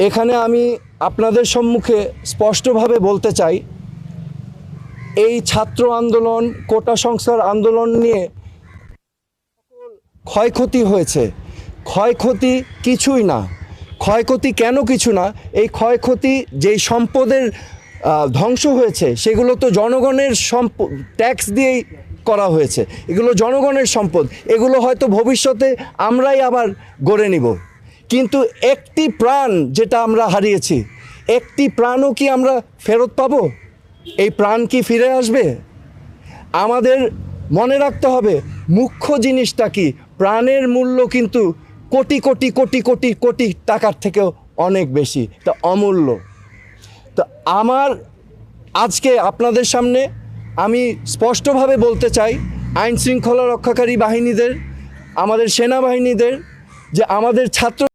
এখানে আমি আপনাদের সম্মুখে স্পষ্টভাবে বলতে চাই, এই ছাত্র আন্দোলন, কোটা সংস্কার আন্দোলন নিয়ে ক্ষয়ক্ষতি হয়েছে। ক্ষয়ক্ষতি কিছুই না। ক্ষয়ক্ষতি কেন কিছু না? এই ক্ষয়ক্ষতি যেই সম্পদের ধ্বংস হয়েছে সেগুলো তো জনগণের ট্যাক্স দিয়েই করা হয়েছে। এগুলো জনগণের সম্পদ। এগুলো হয়তো ভবিষ্যতে আমরাই আবার গড়ে নিব, কিন্তু একটি প্রাণ যেটা আমরা হারিয়েছি, একটি প্রাণও কি আমরা ফেরত পাবো? এই প্রাণ কি ফিরে আসবে? আমাদের মনে রাখতে হবে মুখ্য জিনিসটা কি। প্রাণের মূল্য কিন্তু কোটি কোটি কোটি কোটি কোটি টাকার থেকেও অনেক বেশি, তা অমূল্য। তো আমার আজকে আপনাদের সামনে আমি স্পষ্টভাবে বলতে চাই, আইন শৃঙ্খলা রক্ষাকারী বাহিনীদের, আমাদের সেনাবাহিনীদের, যে আমাদের ছাত্র